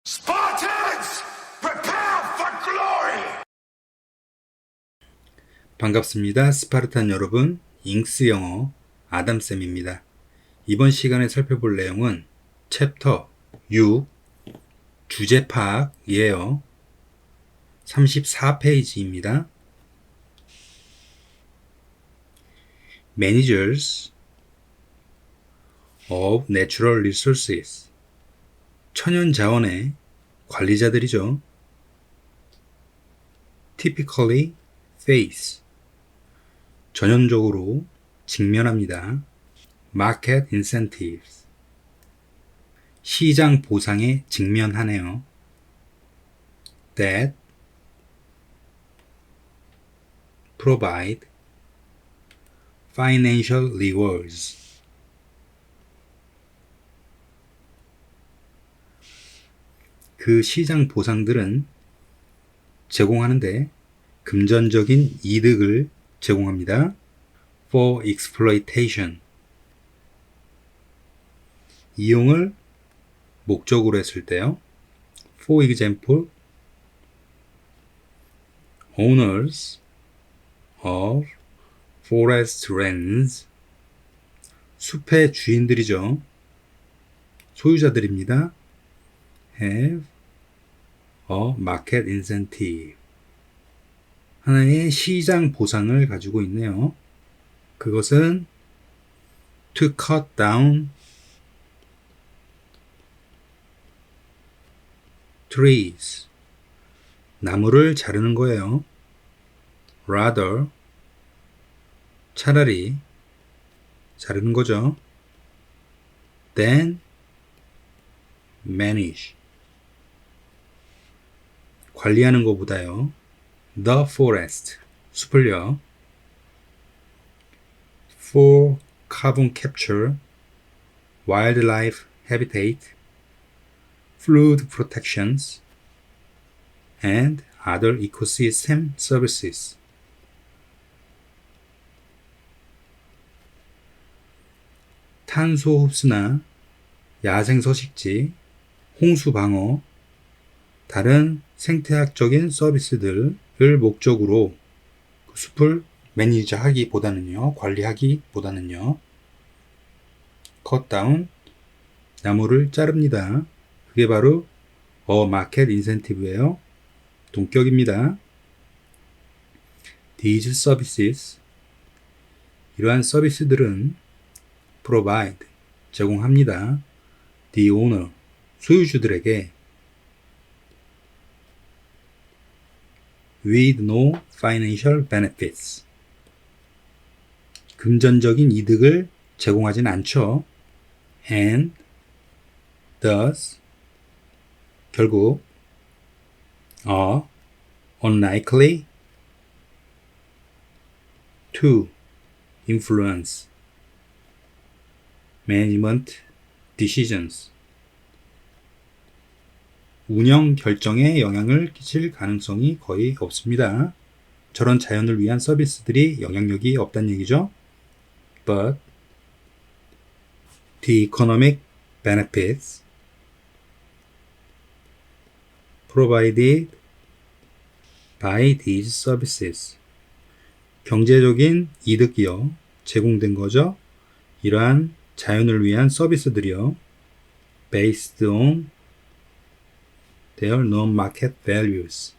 Spartans, prepare for glory! 반갑습니다. 스파르탄 여러분, 잉스 영어 아담쌤입니다. 이번 시간에 살펴볼 내용은 챕터 6 주제 파악이에요. 34페이지입니다. Managers of Natural Resources 천연자원의 관리자들이죠. Typically face 전형적으로 직면합니다. Market incentives 시장 보상에 직면하네요. That provide financial rewards 그 시장 보상들은 제공하는데 금전적인 이득을 제공합니다. For exploitation 이용을 목적으로 했을 때요. For example, owners of forest lands 숲의 주인들이죠. 소유자들입니다. Have a market incentive 하나의 시장 보상을 가지고 있네요. 그것은 to cut down trees 나무를 자르는 거예요. rather 차라리 자르는 거죠. than manage 관리하는 것보다요. The forest 숲을요. For carbon capture, wildlife habitat, flood protections, and other ecosystem services. 탄소 흡수나 야생 서식지, 홍수 방어, 다른 생태학적인 서비스들을 목적으로 숲을 매니저하기보다는요, 관리하기보다는요, cut down, 나무를 자릅니다. 그게 바로 market incentive예요. 동격입니다. These services, 이러한 서비스들은 provide, 제공합니다. The owner, 소유주들에게 with no financial benefits. 금전적인 이득을 제공하진 않죠. And thus 결국 are unlikely to influence management decisions. 운영 결정에 영향을 끼칠 가능성이 거의 없습니다. 저런 자연을 위한 서비스들이 영향력이 없다는 얘기죠. But the economic benefits provided by these services 경제적인 이득이요. 제공된 거죠. 이러한 자연을 위한 서비스들이요. Based on their non-market values.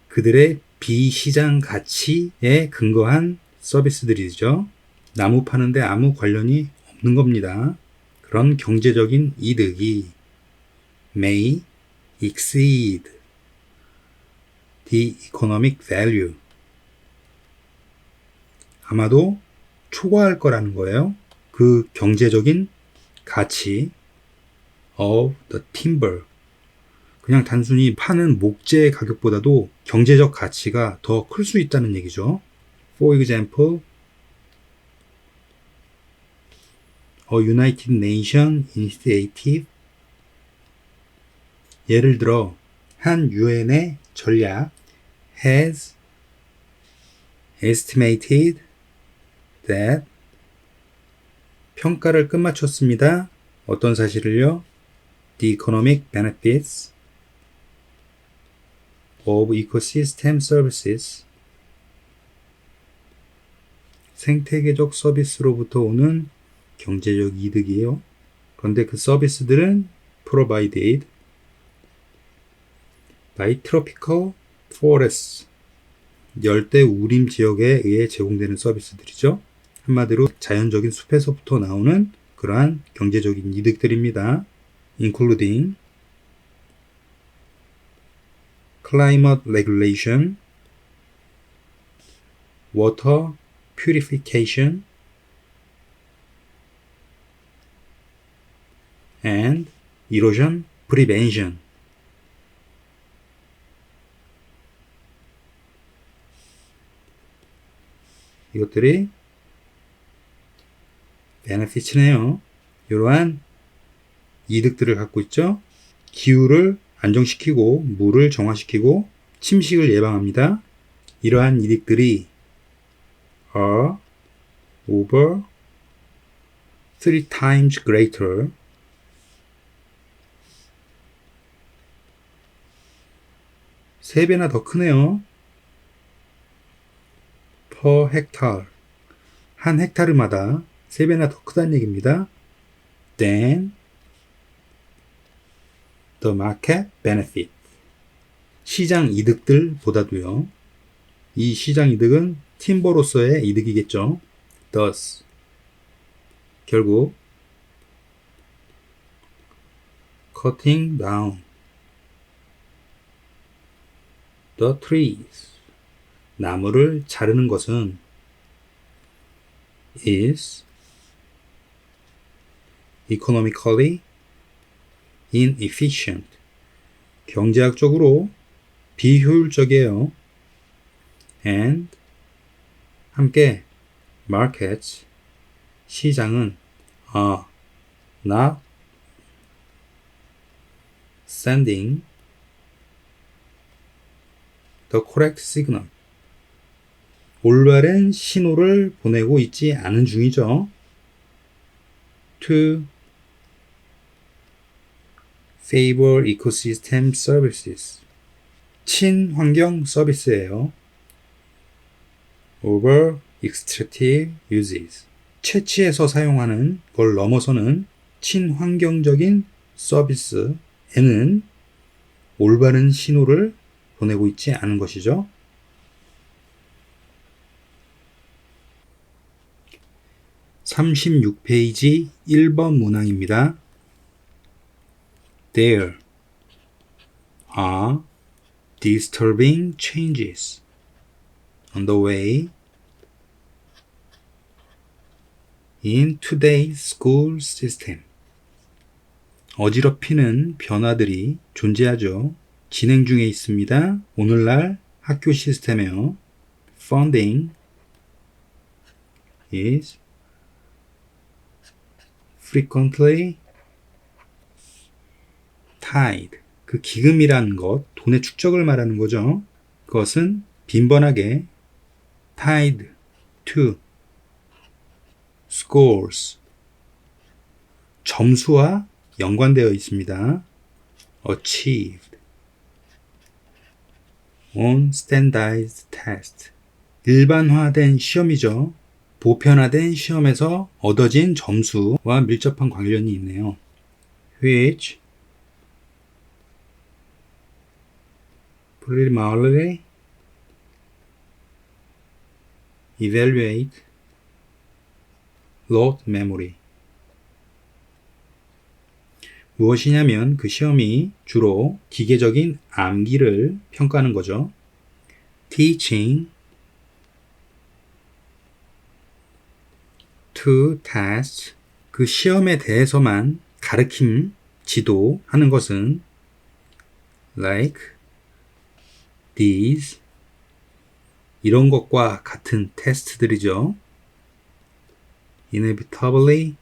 그들의 비시장 가치에 근거한 서비스들이죠. 나무 파는데 아무 관련이 없는 겁니다. 그런 경제적인 이득이 may exceed the economic value. 아마도 초과할 거라는 거예요. 그 경제적인 가치 of the timber. 그냥 단순히 파는 목재 가격보다도 경제적 가치가 더 클 수 있다는 얘기죠. For example, a United Nations initiative. 예를 들어 한 유엔의 전략 has estimated that 평가를 끝마쳤습니다. 어떤 사실을요? The economic benefits of ecosystem services. 생태계적 서비스로부터 오는 경제적 이득이에요. 그런데 그 서비스들은 provided by tropical forests. 열대 우림 지역에 의해 제공되는 서비스들이죠. 한마디로 자연적인 숲에서부터 나오는 그러한 경제적인 이득들입니다. including climate regulation, water purification, and erosion prevention. 이것들이 benefits네요. 이러한 이득들을 갖고 있죠. 기후를 안정시키고 물을 정화시키고 침식을 예방합니다. 이러한 이득들이 are over 3 times greater 세 배나 더 크네요. per hectare 한 헥타르마다 3배나 더 크다는 얘기입니다. than the market benefit 시장 이득들보다도요. 이 시장 이득은 팀버로서의 이득이겠죠. thus 결국 cutting down the trees 나무를 자르는 것은 is economically inefficient 경제학적으로 비효율적이에요. and 함께 markets 시장은 are not sending the correct signal 올바른 신호를 보내고 있지 않은 중이죠. to favor ecosystem services 친환경 서비스예요. over extractive uses 채취해서 사용하는 걸 넘어서는 친환경적인 서비스에는 올바른 신호를 보내고 있지 않은 것이죠. 36페이지 1번 문항입니다. There are disturbing changes on the way in today's school system. 어지럽히는 변화들이 존재하죠. 진행 중에 있습니다. 오늘날 학교 시스템에요. Funding is frequently tied. 그 기금이라는 것, 돈의 축적을 말하는 거죠. 그것은 빈번하게 tied to scores. 점수와 연관되어 있습니다. achieved on standardized test. 일반화된 시험이죠. 보편화된 시험에서 얻어진 점수와 밀접한 관련이 있네요. which primarily evaluate load memory. 무엇이냐면 그 시험이 주로 기계적인 암기를 평가하는 거죠. teaching to test 그 시험에 대해서만 가르침, 지도하는 것은 like these 이런 것과 같은 테스트들이죠. inevitably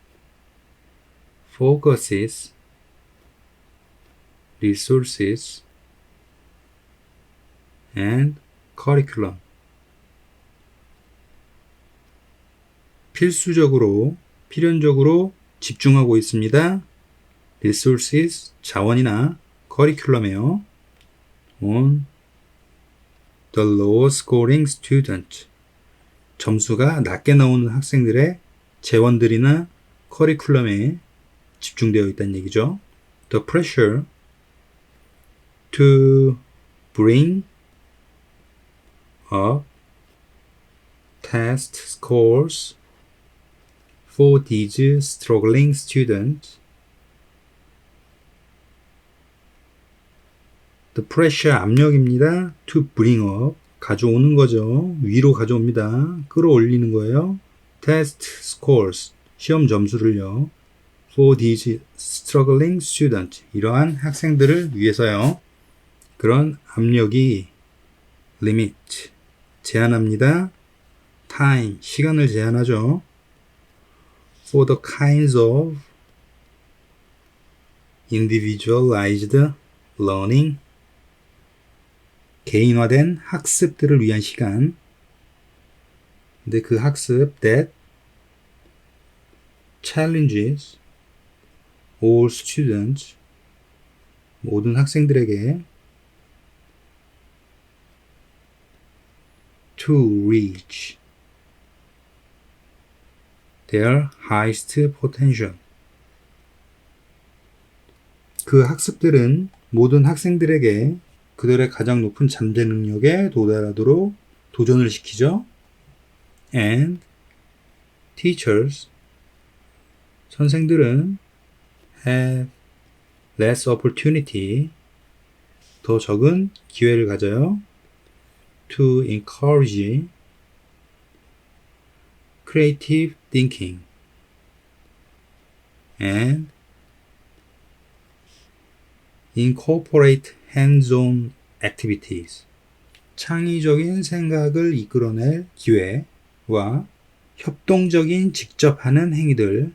focuses resources and curriculum 필연적으로 집중하고 있습니다. resources, 자원이나 curriculum이에요. on the low scoring student, 점수가 낮게 나오는 학생들의 재원들이나 커리큘럼에 집중되어 있다는 얘기죠. The pressure to bring up test scores for these struggling students. The pressure, 압력입니다. To bring up, 가져오는 거죠. 위로 가져옵니다. 끌어올리는 거예요. Test scores, 시험 점수를요. For these struggling students, 이러한 학생들을 위해서요. 그런 압력이 limit, 제한합니다. Time, 시간을 제한하죠. For the kinds of individualized learning, 개인화된 학습들을 위한 시간. 근데 그 학습 that challenges all students, 모든 학생들에게 to reach their highest potential. 그 학습들은 모든 학생들에게 그들의 가장 높은 잠재 능력에 도달하도록 도전을 시키죠. And teachers, 선생들은 have less opportunity, 더 적은 기회를 가져요. To encourage creative thinking and incorporate hands-on activities, 창의적인 생각을 이끌어낼 기회와 협동적인 직접 하는 행위들,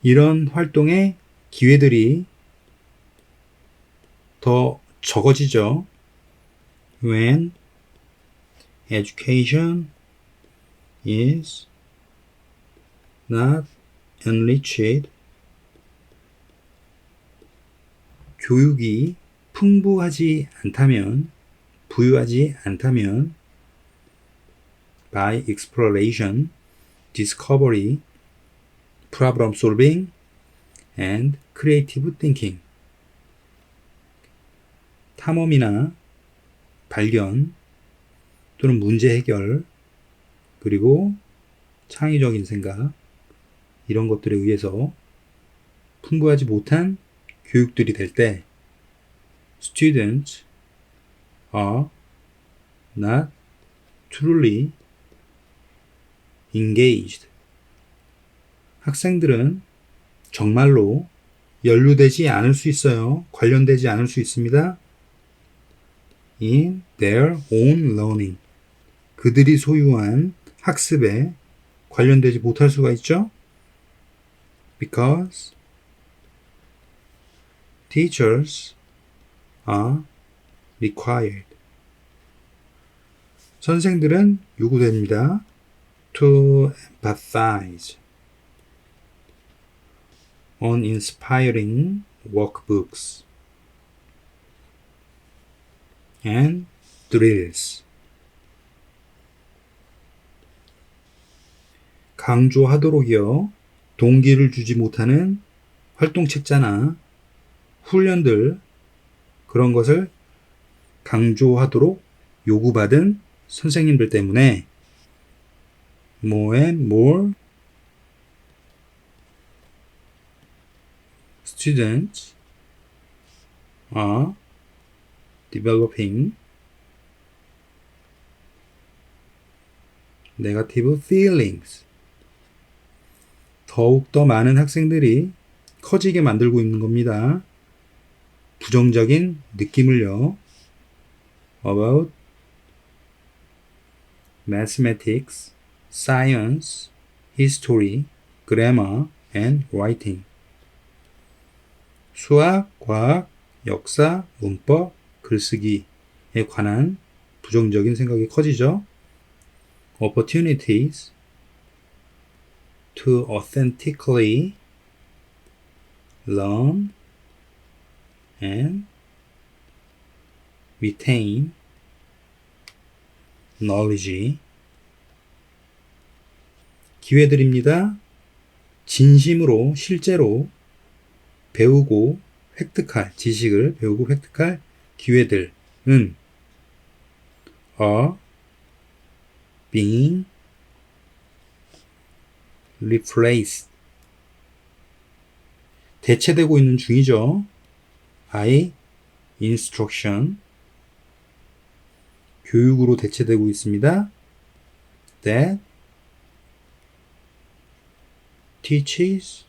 이런 활동의 기회들이 더 적어지죠. When education is not enriched, 교육이 풍부하지 않다면, 부유하지 않다면, by exploration, discovery, problem solving, and creative thinking, 탐험이나 발견 또는 문제 해결, 그리고 창의적인 생각, 이런 것들에 의해서 풍부하지 못한 교육들이 될 때 students are not truly engaged. 학생들은 정말로 연루되지 않을 수 있어요. 관련되지 않을 수 있습니다. in their own learning. 그들이 소유한 학습에 관련되지 못할 수가 있죠. Because teachers are required. 선생들은 요구됩니다. To empathize on inspiring workbooks and drills. 강조하도록이요. 동기를 주지 못하는 활동책자나 훈련들, 그런 것을 강조하도록 요구받은 선생님들 때문에 more and more students are developing negative feelings. 더욱더 많은 학생들이 커지게 만들고 있는 겁니다. 부정적인 느낌을요. About mathematics, science, history, grammar, and writing. 수학, 과학, 역사, 문법, 글쓰기에 관한 부정적인 생각이 커지죠. Opportunities to authentically learn and retain knowledge. 기회들입니다. 진심으로 실제로 배우고 획득할 지식을 배우고 획득할 기회들은 are being replaced. 대체되고 있는 중이죠. by instruction. 교육으로 대체되고 있습니다. that teaches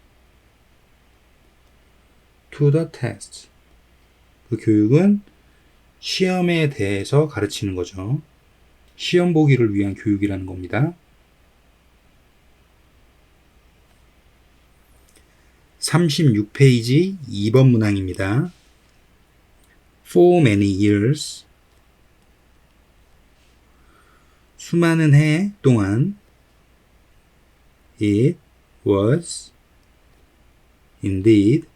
to the test. 그 교육은 시험에 대해서 가르치는 거죠. 시험 보기를 위한 교육이라는 겁니다. 36페이지 2번 문항입니다. For many years. 수많은 해 동안 it was indeed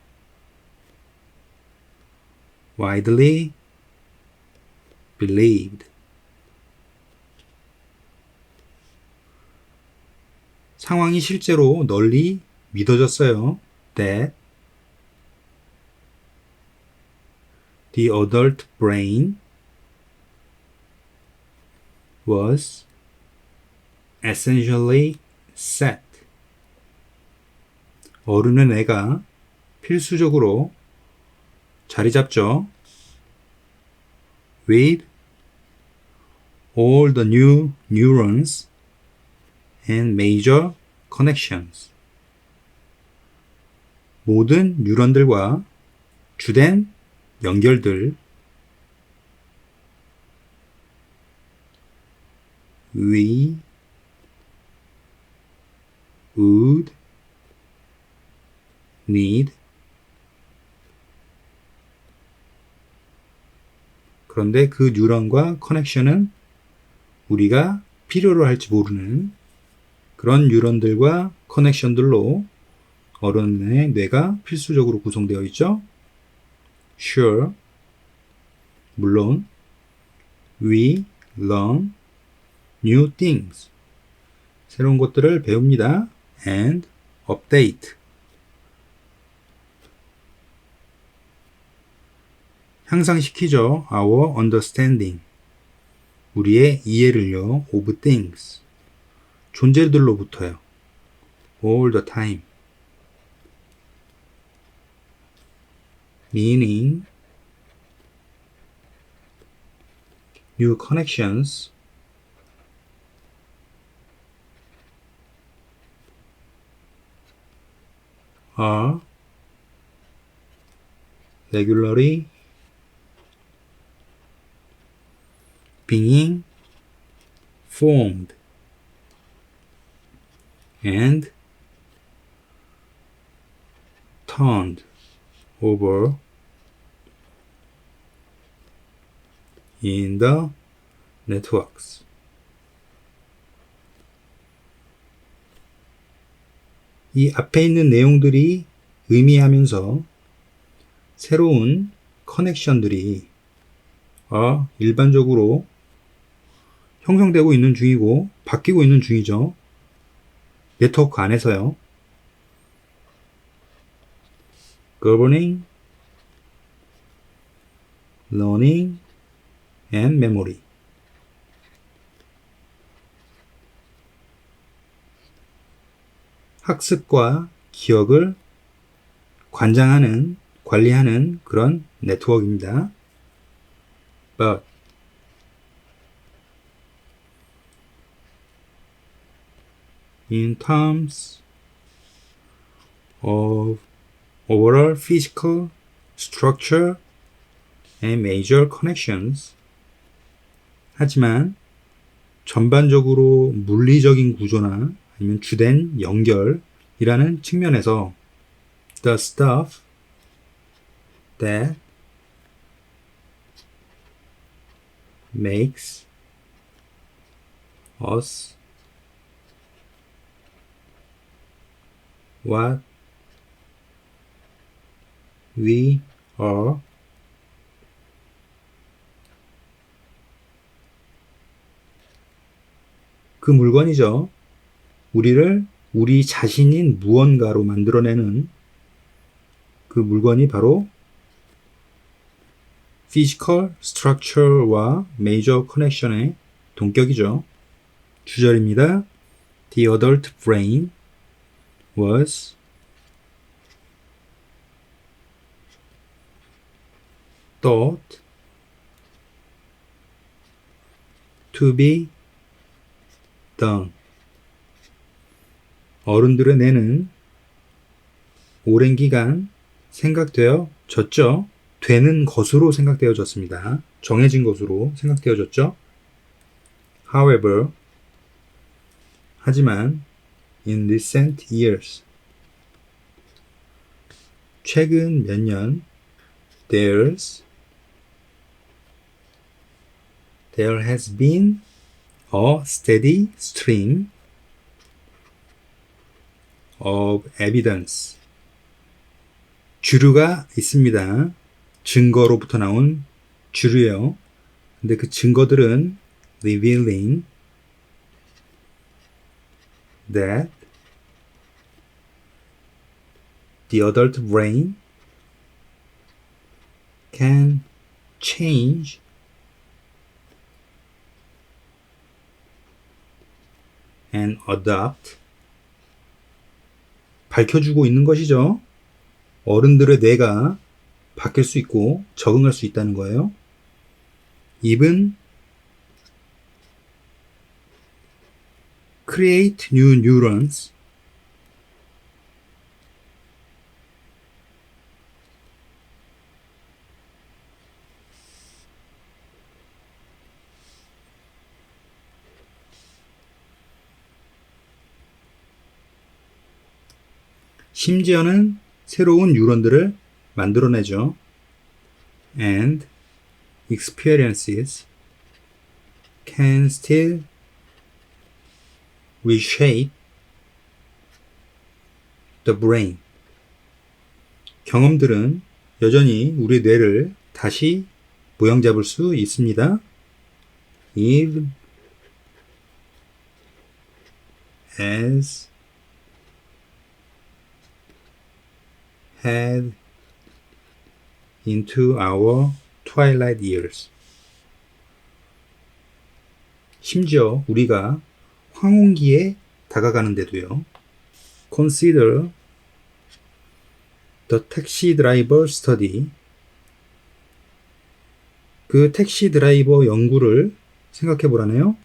widely believed. 상황이 실제로 널리 믿어졌어요. That the adult brain was essentially set. 어른의 뇌가 필수적으로 자리 잡죠. With all the new neurons and major connections. 모든 뉴런들과 주된 연결들. We would need. 그런데 그 뉴런과 커넥션은 우리가 필요로 할지 모르는 그런 뉴런들과 커넥션들로 어른의 뇌가 필수적으로 구성되어 있죠. Sure. 물론 we learn new things. 새로운 것들을 배웁니다. And update. 향상시키죠. Our understanding. 우리의 이해를요. Of things. 존재들로부터요. All the time. Meaning new connections are regularly being formed and turned over in the networks. 이 앞에 있는 내용들이 의미하면서 새로운 커넥션들이 일반적으로 형성되고 있는 중이고 바뀌고 있는 중이죠. 네트워크 안에서요. Governing, learning, and memory. 학습과 기억을 관장하는, 관리하는 그런 네트워크입니다. But in terms of overall physical structure and major connections. 하지만 전반적으로 물리적인 구조나 아니면 주된 연결이라는 측면에서 the stuff that makes us what we are 그 물건이죠. 우리를 우리 자신인 무언가로 만들어내는 그 물건이 바로 physical structure와 major connection의 동격이죠. 주절입니다. The adult brain was thought to be done. 어른들의 뇌는 오랜 기간 생각되어졌죠. 되는 것으로 생각되어졌습니다. 정해진 것으로 생각되어졌죠. However, 하지만 in recent years, 최근 몇 년, there has been a steady stream of evidence. 주류가 있습니다. 증거로부터 나온 주류예요. 근데 그 증거들은 revealing that the adult brain can change and adapt. 밝혀주고 있는 것이죠. 어른들의 뇌가 바뀔 수 있고 적응할 수 있다는 거예요. Even create new neurons. 심지어는 새로운 뉴런들을 만들어내죠. And experiences can still reshape the brain. 경험들은 여전히 우리 뇌를 다시 모양 잡을 수 있습니다. Even as head into our twilight years. 심지어 우리가 황혼기에 다가가는데도요. Consider the taxi driver study. 그 택시 드라이버 연구를 생각해 보라네요.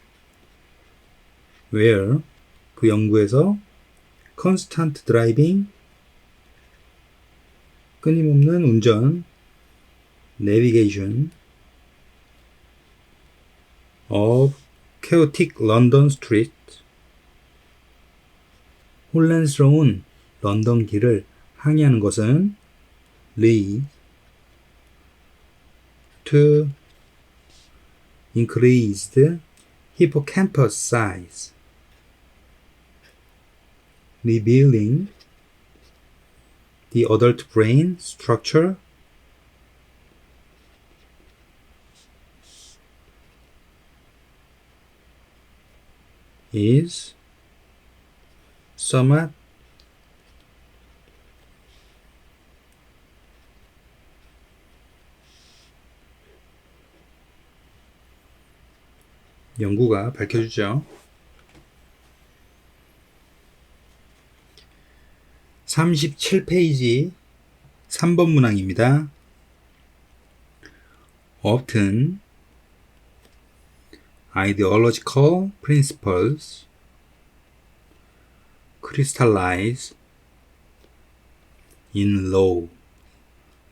Where 그 연구에서 constant driving 끊임없는 운전, navigation of chaotic London street, 혼란스러운 런던 길을 항해하는 것은 lead to increased hippocampus size, revealing the adult brain structure is somewhat 연구가 밝혀주죠. 37페이지 3번 문항입니다. Often ideological principles crystallize in law,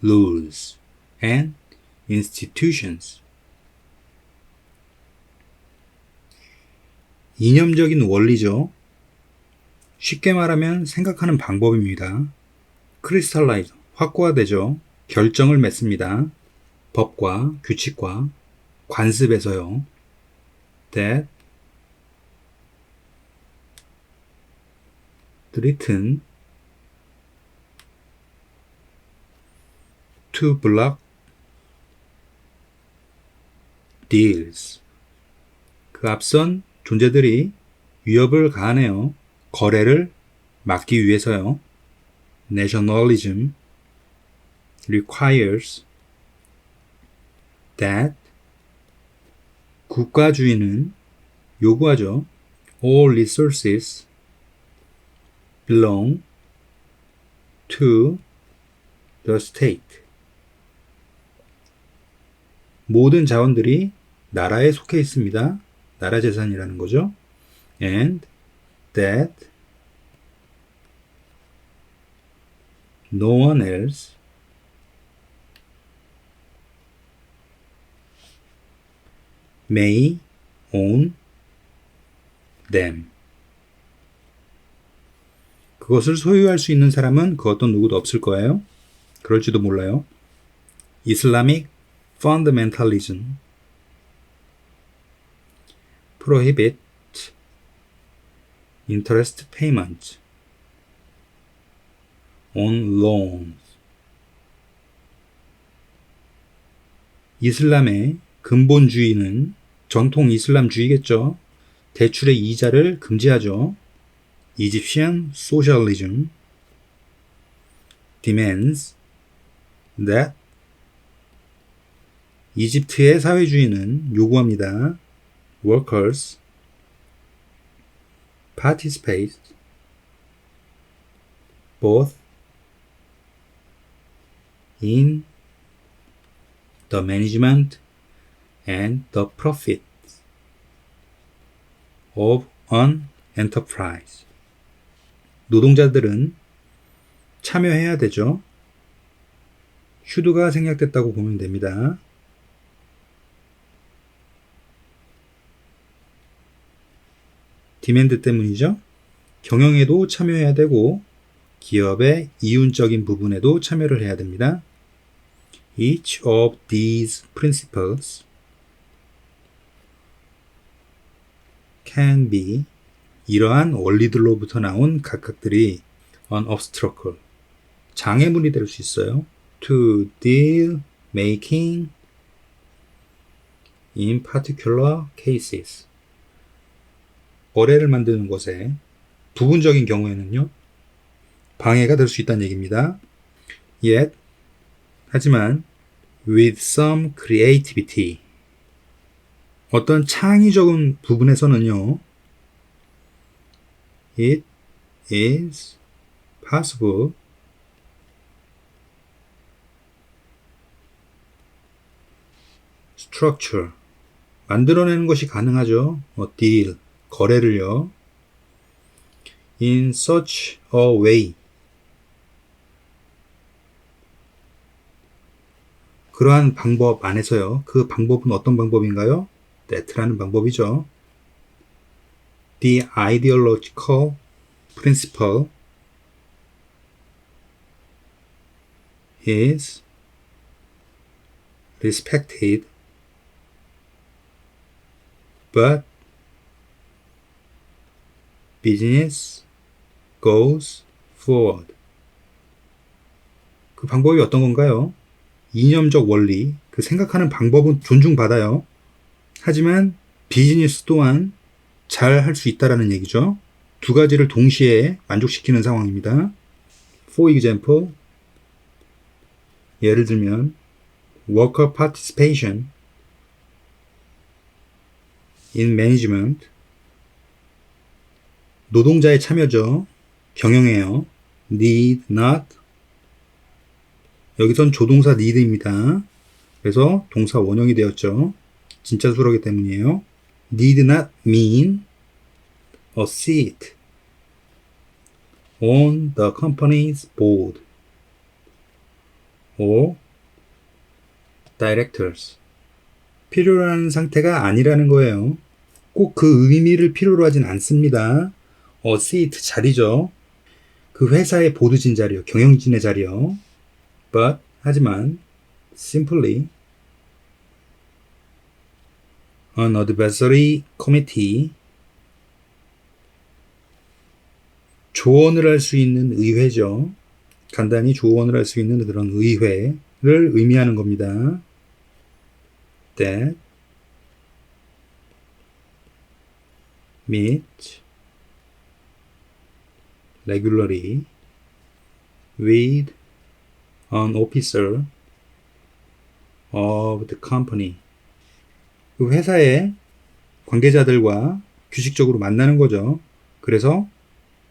rules, and institutions. 이념적인 원리죠. 쉽게 말하면 생각하는 방법입니다. 크리스탈라이즈, 확고화되죠. 결정을 맺습니다. 법과 규칙과 관습에서요. That threaten to block deals. 그 앞선 존재들이 위협을 가하네요. 거래를 막기 위해서요. Nationalism requires that 국가주의는 요구하죠. All resources belong to the state. 모든 자원들이 나라에 속해 있습니다. 나라 재산이라는 거죠. And that no one else may own them. 그것을 소유할 수 있는 사람은 그 어떤 누구도 없을 거예요. 그럴지도 몰라요. Islamic fundamentalism prohibit interest payment on loans. 이슬람의 근본주의는 전통 이슬람주의겠죠. 대출의 이자를 금지하죠. Egyptian socialism demands that 이집트의 사회주의는 요구합니다. Workers participate both in the management and the profits of an enterprise. 노동자들은 참여해야 되죠. should가 생략됐다고 보면 됩니다. 디맨드 때문이죠. 경영에도 참여해야 되고 기업의 이윤적인 부분에도 참여를 해야 됩니다. Each of these principles can be 이러한 원리들로부터 나온 각각들이 an obstacle 장애물이 될 수 있어요. To deal making in particular cases 거래를 만드는 것에 부분적인 경우에는요 방해가 될 수 있다는 얘기입니다. Yet 하지만 with some creativity 어떤 창의적인 부분에서는요 it is possible structure 만들어내는 것이 가능하죠. deal 거래를요. in such a way 그러한 방법 안에서요. 그 방법은 어떤 방법인가요? that라는 방법이죠. The ideological principle is respected but business goes forward. 그 방법이 어떤 건가요? 이념적 원리, 그 생각하는 방법은 존중받아요. 하지만 비즈니스 또한 잘 할 수 있다라는 얘기죠. 두 가지를 동시에 만족시키는 상황입니다. For example, 예를 들면 worker participation in management 노동자의 참여죠. 경영해요. need not 여기선 조동사 need입니다. 그래서 동사 원형이 되었죠. 진짜 수로기 때문이에요. need not mean a seat on the company's board or directors. 필요로 하는 상태가 아니라는 거예요. 꼭 그 의미를 필요로 하진 않습니다. a seat 자리죠. 그 회사의 보드진 자리요. 경영진의 자리요. but 하지만 simply an advisory committee 조언을 할 수 있는 의회죠. 간단히 조언을 할 수 있는 그런 의회를 의미하는 겁니다. that meet regularly with an officer of the company. 그 회사의 관계자들과 규칙적으로 만나는 거죠. 그래서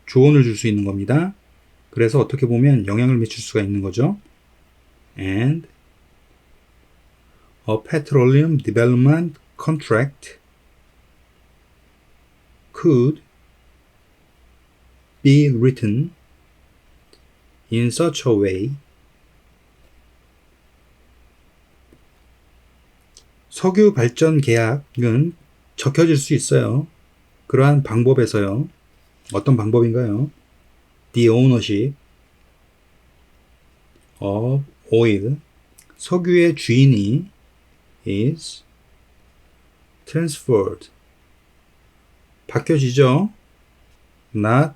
조언을 줄 수 있는 겁니다. 그래서 어떻게 보면 영향을 미칠 수가 있는 거죠. And a petroleum development contract could be written in such a way. 석유 발전 계약은 적혀질 수 있어요. 그러한 방법에서요. 어떤 방법인가요? The ownership of oil, 석유의 주인이 is transferred, 바뀌어지죠. Not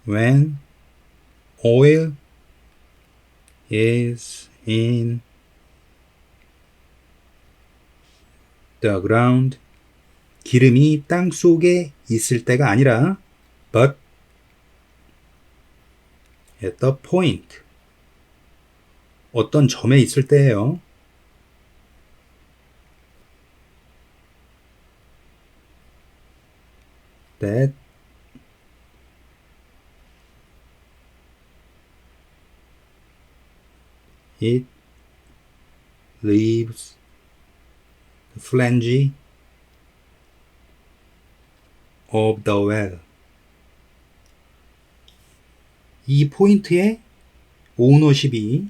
when oil is in the ground, 기름이 땅 속에 있을 때가 아니라 but at the point, 어떤 점에 있을 때예요. that it leaves the flange of the well. 이 포인트에 오너십이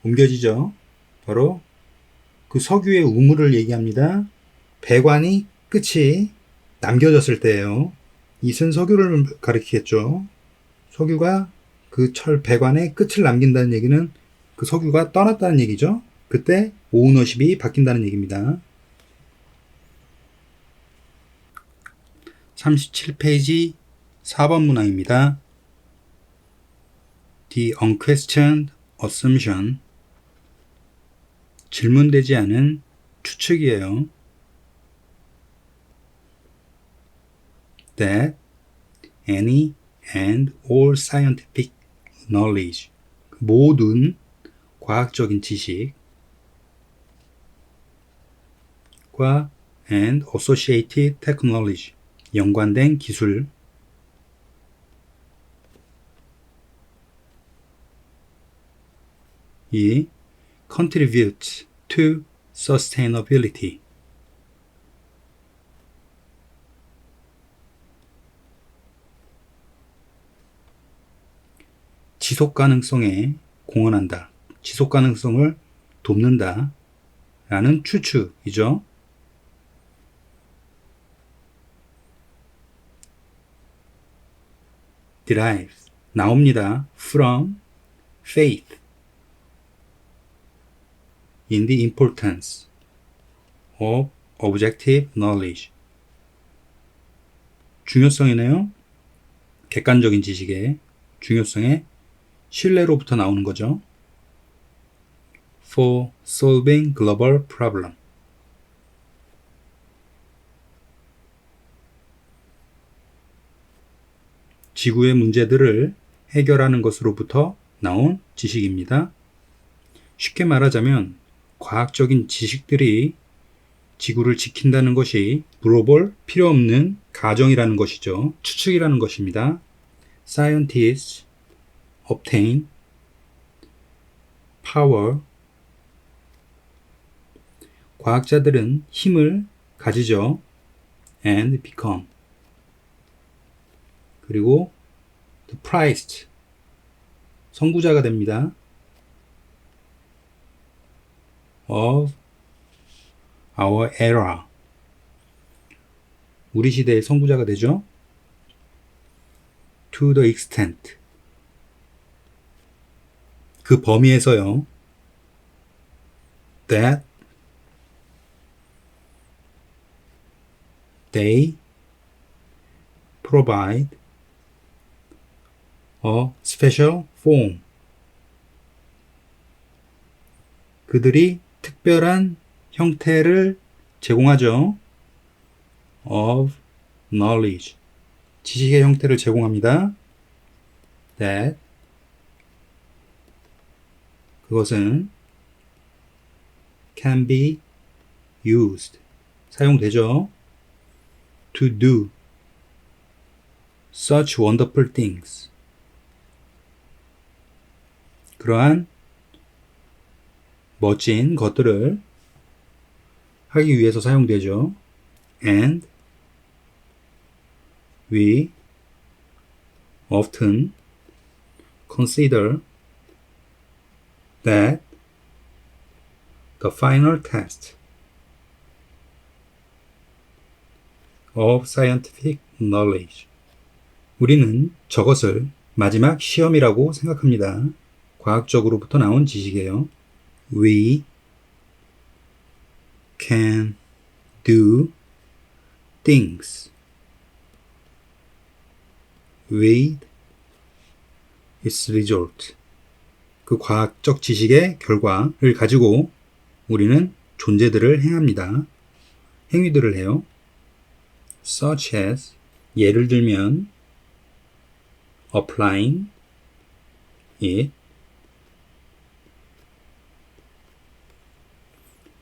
옮겨지죠. 바로 그 석유의 우물을 얘기합니다. 배관이 끝이 남겨졌을 때예요. 이은 석유를 가리키겠죠. 석유가 그 철 배관에 끝을 남긴다는 얘기는 그 석유가 떠났다는 얘기죠. 그때 오너십이 바뀐다는 얘기입니다. 37페이지 4번 문항입니다. The unquestioned assumption, 질문되지 않은 추측이에요. That any and all scientific knowledge, 모든 과학적인 지식과 and associated technology, 연관된 기술, 이 contribute to sustainability, 지속 가능성에 공헌한다, 지속 가능성을 돕는다 라는 추측이죠. derive, 나옵니다. from faith in the importance of objective knowledge, 중요성이네요. 객관적인 지식의 중요성의 신뢰로부터 나오는 거죠. for solving global problem, 지구의 문제들을 해결하는 것으로부터 나온 지식입니다. 쉽게 말하자면 과학적인 지식들이 지구를 지킨다는 것이 물어볼 필요 없는 가정이라는 것이죠. 추측이라는 것입니다. Scientists obtain power, 과학자들은 힘을 가지죠. and become, 그리고 the Christ, 선구자가 됩니다. of our era, 우리 시대의 선구자가 되죠. to the extent, 그 범위에서요. that they provide a special form, 그들이 특별한 형태를 제공하죠. of knowledge. 지식의 형태를 제공합니다. that 그것은 can be used. 사용되죠. to do such wonderful things. 그러한 멋진 것들을 하기 위해서 사용되죠. And we often consider that the final test of scientific knowledge. 우리는 저것을 마지막 시험이라고 생각합니다. 과학적으로부터 나온 지식이에요. We can do things with its result. 그 과학적 지식의 결과를 가지고 우리는 존재들을 행합니다. 행위들을 해요. Such as 예를 들면 applying it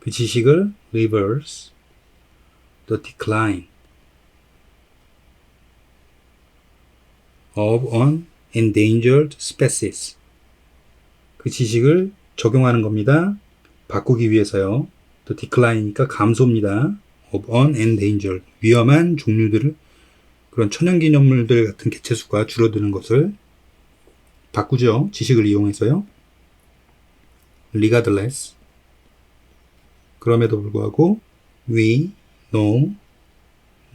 그 지식을 reverse the decline of an endangered species. 그 지식을 적용하는 겁니다. 바꾸기 위해서요. The decline이니까 감소입니다. of an endangered 위험한 종류들을 그런 천연기념물들 같은 개체수가 줄어드는 것을 바꾸죠. 지식을 이용해서요. regardless 그럼에도 불구하고 we know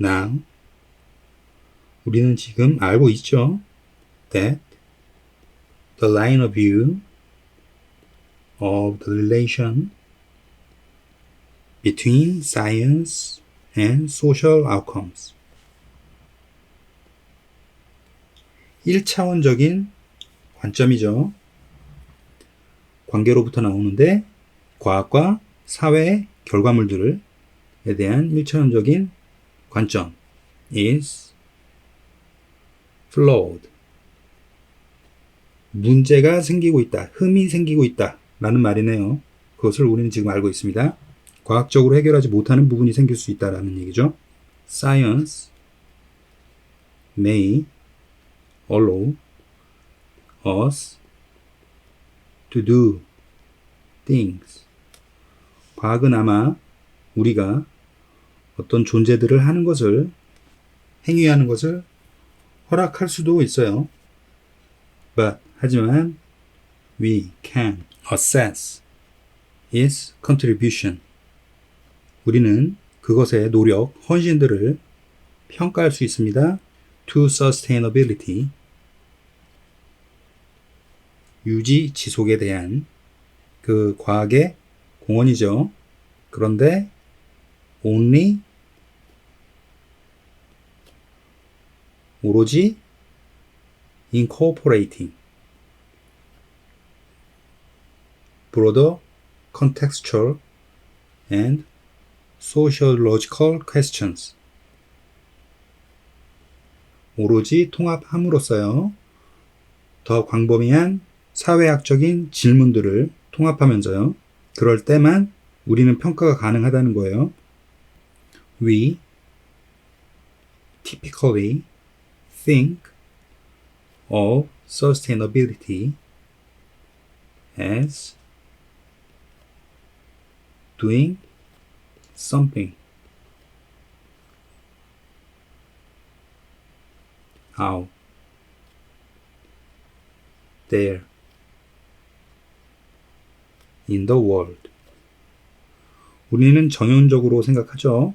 now 우리는 지금 알고 있죠. that the line of view of the relation between science and social outcomes 1차원적인 관점이죠. 관계로부터 나오는데 과학과 사회의 결과물들에 대한 1차원적인 관점 is flawed. 문제가 생기고 있다. 흠이 생기고 있다. 라는 말이네요. 그것을 우리는 지금 알고 있습니다. 과학적으로 해결하지 못하는 부분이 생길 수 있다라는 얘기죠. Science may allow us to do things. 과학은 아마 우리가 어떤 존재들을 하는 것을 행위하는 것을 허락할 수도 있어요. But 하지만 we can assess its contribution. 우리는 그것의 노력, 헌신들을 평가할 수 있습니다. To sustainability. 유지, 지속에 대한 그 과학의 공헌이죠. 그런데 only 오로지 incorporating broader contextual and sociological questions 오로지 통합함으로써요. 더 광범위한 사회학적인 질문들을 통합하면서요. 그럴 때만 우리는 평가가 가능하다는 거예요. We typically think of sustainability as doing something out there in the world. 우리는 정형적으로 생각하죠.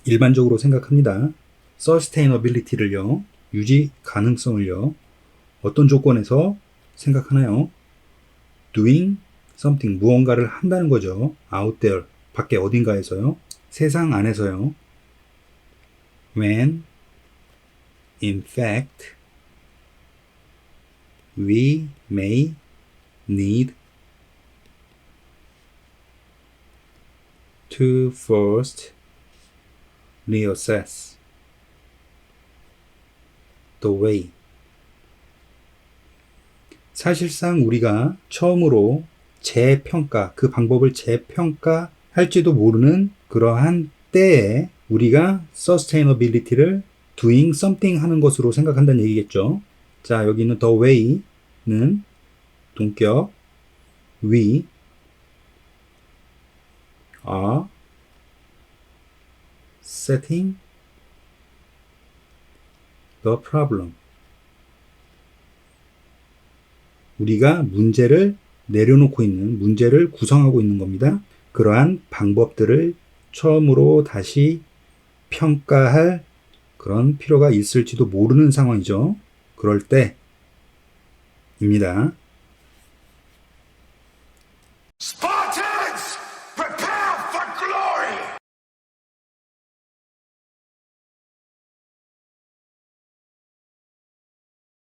일반적으로 생각합니다. sustainability를요. 유지 가능성을요. 어떤 조건에서 생각하나요? doing something 무언가를 한다는 거죠. out there 밖에 어딘가에서요. 세상 안에서요. when in fact we may need to first reassess the way. 사실상 우리가 처음으로 재평가, 그 방법을 재평가할지도 모르는 그러한 때에 우리가 sustainability를 doing something 하는 것으로 생각한다는 얘기겠죠. 자, 여기 있는 the way는 동격 we are setting the problem. 우리가 문제를 내려놓고 있는, 문제를 구성하고 있는 겁니다. 그러한 방법들을 처음으로 다시 평가할 그런 필요가 있을지도 모르는 상황이죠. 그럴 때입니다.